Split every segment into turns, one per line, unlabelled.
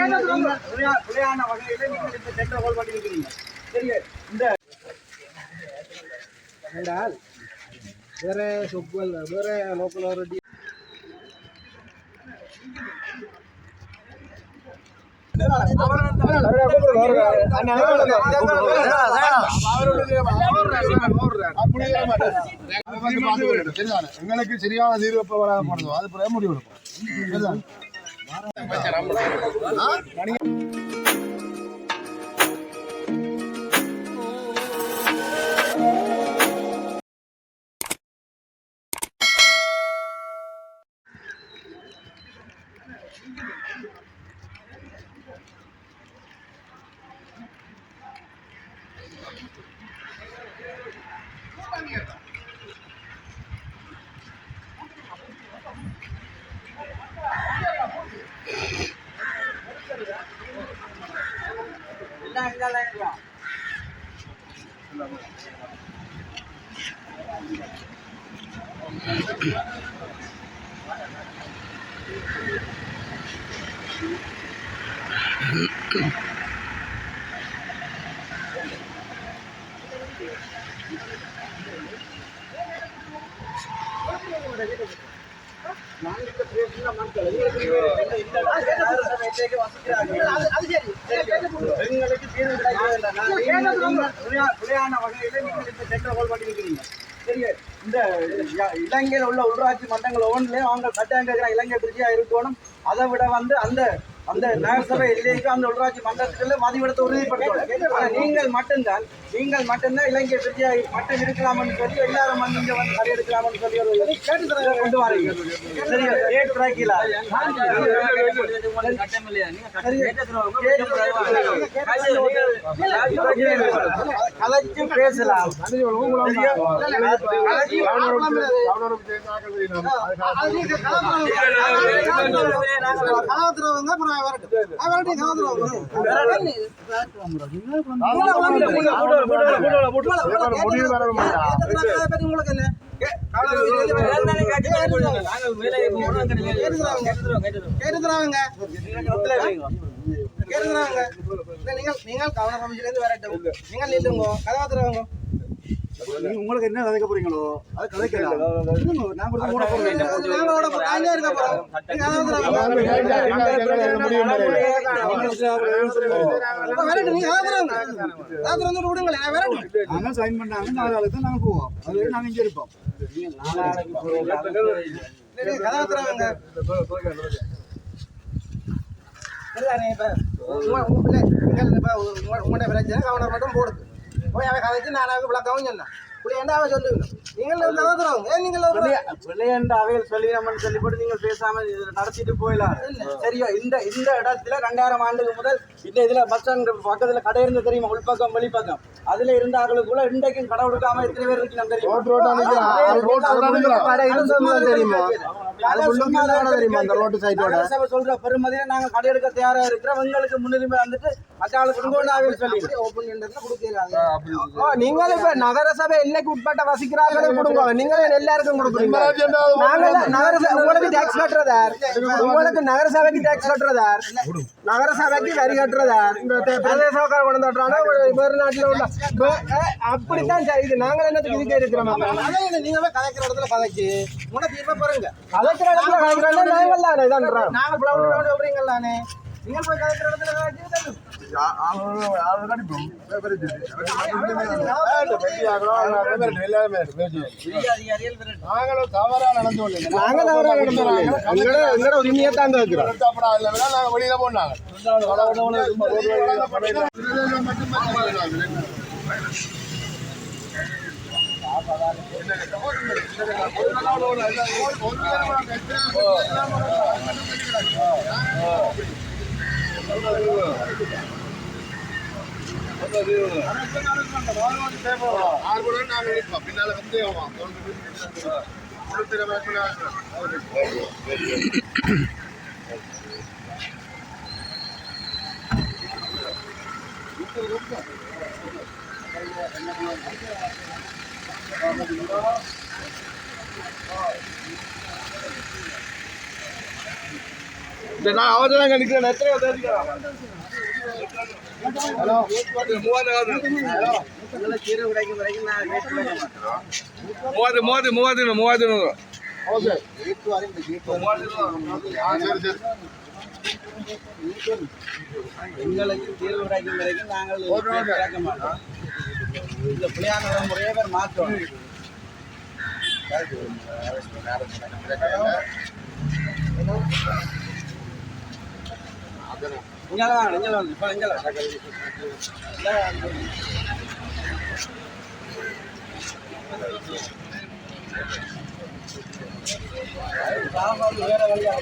விளையாட வகையில நீங்கள் இந்த சென்டர் ஹோல் பண்ணிருக்கிறீங்க. சரி, இந்த வேற சொப்புகள் வேற லோக்கல் ஒரு
எங்களுக்கு சரியான தீர்வு எப்ப வராது போடுறோம் அது பிறகு முடிவு எடுப்போம்.
விளையாட வகையில நீங்கள் இந்த சென்டர் ஹோல் பண்ணிருக்கிறீங்க. சரி, இந்த இலங்கையில் உள்ள உள்ளாட்சி மன்றங்கள் ஒவ்வொன்றிலையும் அவங்க கட்டாயம் கேட்கிற இலங்கை திருச்சியா இருக்கணும். அதை விட வந்து அந்த அந்த நகரசபை எல்லைக்கு அந்த உள்ளாட்சி மன்றத்துக்குள்ள மதிவிடத்தை உறுதிப்படுத்தணும். நீங்கள் மட்டும்தான் இலங்கை திருச்சியா மட்டும் இருக்கலாம்னு சொல்லி எல்லாரும் வந்து இங்க வந்து கரை எடுக்கலாம்னு சொல்லி ஒரு கேட்டு கொண்டு வரீங்க. சரியா, கலைச்சு பேசலாம். உங்களுக்கு என்ன கதைக்க போறீங்களோ அது கதைக்கலாம். சைன் பண்ணாங்க 4 ஆளுக்கு நாங்க போவோம். அது நாங்க இங்க இருப்போம். உங்களுடைய பிரச்சனை கவனம் மட்டும் போடுது. போய் அவன் கதைச்சு நானாக விளக்கவும் சொன்னேன். நடத்திட்டு போயிடலாம். சரியா, இந்த இடத்துல 2000 ஆண்டுக்கு முதல் இந்த இதுல பஸ் ஸ்டாண்ட் பக்கத்துல கடை இருந்து தெரியுமா, உள்பக்கம் வெளிப்பக்கம் அதுல இருந்தவர்களுக்குள்ள இன்றைக்கும் கடை கொடுக்காம எத்தனை பேர் இருக்கு தெரியுமா? சொல்ற பெருமதியில நாங்க கடை எடுக்க தயாரா இருக்கிறோம். உங்களுக்கு முன்னுரிமை வந்துட்டு நீங்க இப்ப நகரசபை எல்லைக்கு உட்பட்ட வசிக்கிறார்களே கொடுங்க. நீங்க எல்லாருக்கும் கொடுக்குறீங்க. உங்களுக்கு டாக்ஸ் கட்டுறதார், உங்களுக்கு நகரசபைக்கு டாக்ஸ் கட்டுறதார், நகரசபைக்கு வரி கட்டுறதார். இந்த பிரதேசக்கார கொண்டு தட்டுறாங்க வேறு நாட்டில் உள்ள அப்படித்தான் இது. நாங்கள் என்னத்துக்கு இதுக்கே இருக்கிறோம். நீங்களே கலைக்கிற இடத்துல கலைக்கு உன தீர்ப்ப பாருங்க. கலைக்கிற இடத்துல கலைக்கிறோம் நாங்கள் தானே இதான் நாங்கள் சொல்றீங்களானே. நீங்கள் போய் கலைக்கிற இடத்துல உரிமையத்தான் வெளியில போனாங்க. பின்னால வந்து
நான் அவர்தான் நிக்கிறேன் எத்தனை தெரிஞ்சுக்கலாம் ஹலோ மூவாயிரத்தி
எங்களுக்கு தீர்வு கிடைக்கும் வரைக்கும் நாங்கள் கேட்க மாட்டோம். இந்த பிள்ளையான முறையை பேர் மாற்றணும். இங்கே வாங்க இப்போ இங்கே வேற வழியாக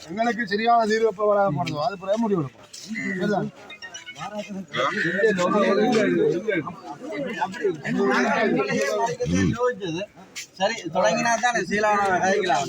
எங்களுக்கு சரியான தீர்வு எப்ப போடுதோ அது பிறகு முடிவு எடுப்போம்.
சரி தொடங்கினா தான் சீலான கதைக்கலாம்.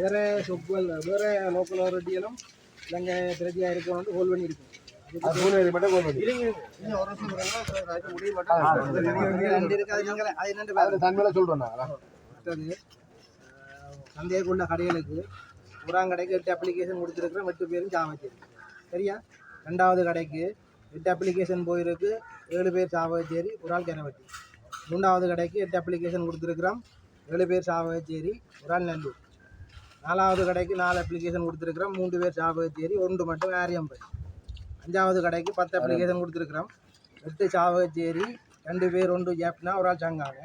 வேற சொப்புகள் வேற லோக்கல் ரெட்டியெல்லாம் இல்லைங்க திருச்சியாக இருக்கணும் ஹோல் பண்ணி இருக்கும். சந்தேகக்குள்ள கடைகளுக்கு கடைக்கு 8 அப்ளிகேஷன் கொடுத்துருக்குறோம். 8 பேரும் சாவச்சேரி சரியா. 2வது கடைக்கு 8 அப்ளிகேஷன் போயிருக்கு, 7 பேர் சாவச்சேரி, ஒரு ஆள் கிணவட்டி. 3வது கடைக்கு 8 அப்ளிகேஷன் கொடுத்துருக்குறோம், 7 பேர் சாவச்சேரி, ஒரு ஆள் நல்லூர். 4வது கடைக்கு 4 அப்ளிகேஷன் கொடுத்துருக்குறோம், 3 பேர் சாவச்சேரி, 1 மட்டும் ஆரியம்பை. 5வது கடைக்கு 10 அப்ளிகேஷன் கொடுத்துருக்குறோம், 8 சாவச்சேரி, 2 பேர் 1 ஜாப்னா, ஒரு ஆள் சங்காங்க.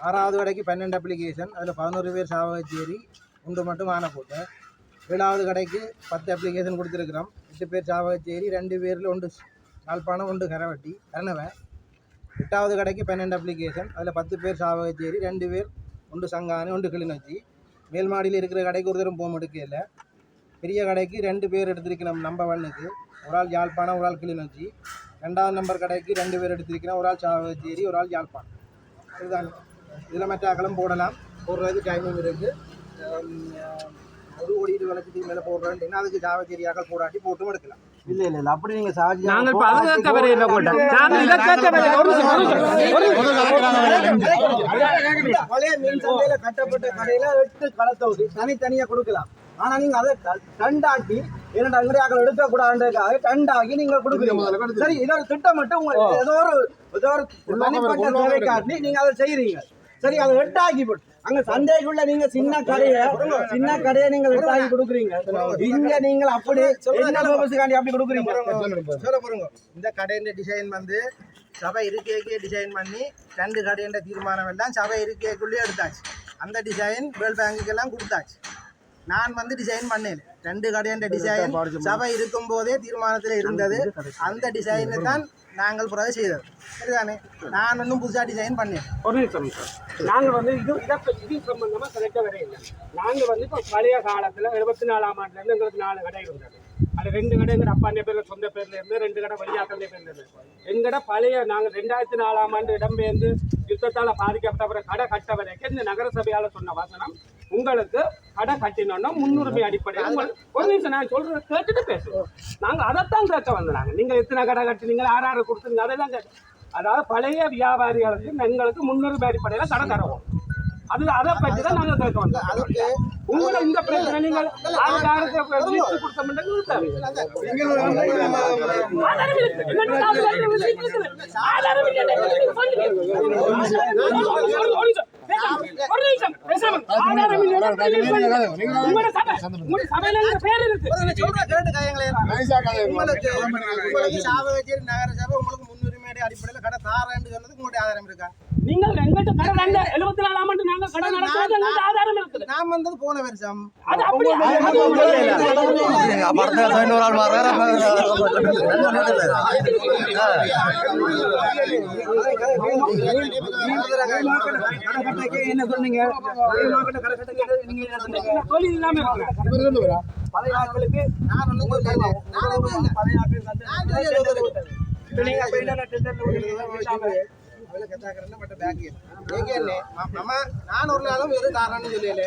6வது கடைக்கு 12 அப்ளிகேஷன், அதில் 11 பேர் சாவச்சேரி, 1 மட்டும் ஆனப்போட்டு. 7வது கடைக்கு 10 அப்ளிகேஷன் கொடுத்துருக்குறோம், 8 பேர் சாவச்சேரி, 2 பேரில் 1 யாழ்ப்பாணம், 1 கரவட்டி கரணவை. 8வது கடைக்கு 12 அப்ளிகேஷன், அதில் 10 பேர் சாவச்சேரி, 2 பேர் 1 சங்கானு, 1 கிளிநொச்சி. மேல் மாடியில் இருக்கிற கடைக்கு ஒரு தரம் போக எடுக்கல. பெரிய கடைக்கு 2 பேர் எடுத்திருக்கிறோம் நம்பர் 1க்கு, ஒரு ஆள் யாழ்ப்பாணம், ஒரு ஆள் கிளிநொச்சி. 2வது நம்பர் கடைக்கு 2 பேர் எடுத்திருக்கிறோம், ஒரு ஆள் சாவச்சேரி, ஒரு ஆள் யாழ்ப்பாணம். இதுதான். இதில் மற்ற அகலம் போடலாம், போடுறதுக்கு டைமிங் இருக்குது. 1 கோடி 20 லட்சத்துக்கு மேலே போடுறோம், அதுக்கு சாவச்சேரி அகல் போராட்டி போட்டும் எடுக்கலாம்.
இல்ல இல்ல இல்ல அப்படி நீங்க சார்ஜ்
பழைய மீன் சந்தையில கட்டப்பட்ட கடையில 8 களத்தொகுதி தனித்தனியா கொடுக்கலாம். ஆனா நீங்க அதை டண்டாக்கி 2 அங்கடியாக்கள் எடுக்க கூடாதுக்காக டண்டாக்கி நீங்க கொடுக்குறீங்க. சரி, இதோட திட்டம் மட்டும் உங்களுக்கு ஏதோ ஒரு தனிப்பட்ட தேவை காட்டி நீங்க அதை செய்யறீங்க. சரி, அதை 8 ஆக்கி போட்டு அங்க சந்தைக்குள்ள நீங்க சின்ன கடையை நீங்க 8 ஆக்கி கொடுக்குறீங்க. இங்க நீங்க அப்படி என்ன பர்பஸ்க்காண்டி அப்படி கொடுக்குறீங்க? சொல்ல பாருங்க. இந்த கடையின் டிசைன் வந்து சபை இருக்கைக்கே டிசைன் பண்ணி 2 கடைன்ற தீர்மானம் எல்லாம் சபை இருக்கைக்குள்ளேயே எடுத்தாச்சு. அந்த டிசைன் வேர்ல்ட் பேங்குக்கெல்லாம் கொடுத்தாச்சு. நான் வந்து டிசைன் பண்ணேன் 2 கடைன்ற டிசைன் சபை இருக்கும் போதே தீர்மானத்தில் இருந்தது. அந்த டிசைனை தான் நாங்கள் பிறகு செய்தது. சரிதானே? நான் ஒன்றும் புதுசாக டிசைன் பண்ணேன்.
ஒரு நிமிஷம் சார், நாங்கள் வந்து இது சம்பந்தமாக கரெக்டாக வரையில்லை. நாங்கள் வந்து இப்போ பழைய காலத்தில் 74ஆம் ஆண்டுலேருந்து எங்களுக்கு 4 கடை இருந்தது. அது 2 கடை எங்கள் அப்பாண்ட பேரில் சொந்த பேரில் இருந்து, 2 கடை வெளியாக்கண்டே பேரில் இருந்தது. எங்கட பழைய நாங்கள் 2004ஆம் ஆண்டு இடம்பெயர்ந்து யுத்தத்தால் பாதிக்கப்பட்ட பிறகு கடை கட்ட வரைக்கும் இந்த நகர சபையால் சொன்ன வசனம், உங்களுக்கு கடை கட்டினோன்னா முன்னுரிமை அடிப்படையில் உங்களுக்கு ஒரு நிமிஷம் நான் சொல்கிறத கேட்டுட்டு பேசுவோம். நாங்கள் அதைத்தான் கேட்க வந்தாங்க. நீங்கள் எத்தனை கடை கட்டினீங்க, யார் கொடுத்துருங்க, அதெல்லாம் கேட்டு, அதாவது பழைய வியாபாரிகளுக்கு எங்களுக்கு முன்னுரிமை அடிப்படையில் கடை தருவோம். அதை பற்றி தான் நாங்கள் கேட்க வந்தோம்.
அதுக்கு
உங்களை இந்த பிரச்சனை நீங்கள் முன்னுரிமை அடிப்படையில் கடை தாரேன்னு சொன்னதுக்கு உங்களுடைய ஆதாரம் இருக்கா? நீங்கள் எங்கிட்ட கடை 74ஆம் ஆண்டு நாங்கள் கடை நடத்துறது ஆதாரம் இருக்குது. நான் வந்தது போன வருஷம். அது அப்படியே
என்ன சொன்னீங்க?
தொழில் இல்லாம பழைய ஆட்களுக்கு
நான் ஒன்றும் சொல்லல. நான் ஒரு நாளும் வெறும் தாரான்னு சொல்லல.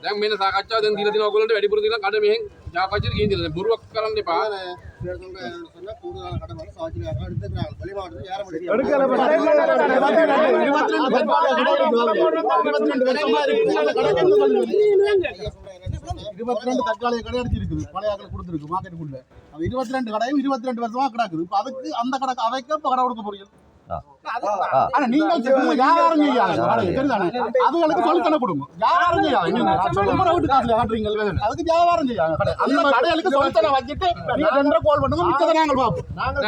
දැන් මෙන්න සාකච්ඡාව දැන් දීලා තියෙනවා ඔයගොල්ලන්ට වැඩිපුර දීලා කඩ මෙහෙන් සාකච්ඡාවට ගිහින් දීලා බොරුවක් කරන්න එපා.
தற்காலிக கடை அடிச்சிருக்குது, பழைய ஆக்கள் கொடுத்துருக்கு மார்க்கெட்டுக்குள்ள. 22 கடையும் 22 வருஷமா கிடக்குது. இப்ப அதுக்கு அந்த கடை அவைக்க கடை கொடுக்க போறீங்க. ஆனா நீங்கள் வியாபாரம் செய்யாங்க, அதுகளுக்கு சொல்லித்தன கொடுங்க. வியாபாரம் செய்யாங்க, வீட்டு காசுல காட்டுறீங்க, அதுக்கு வியாபாரம் செய்யாங்க. அந்த கடைகளுக்கு சொல்லித்தன வச்சுட்டு நீங்க 2 கோல் பண்ணுங்க, மிச்சதை நாங்கள் பார்ப்போம். நாங்கள்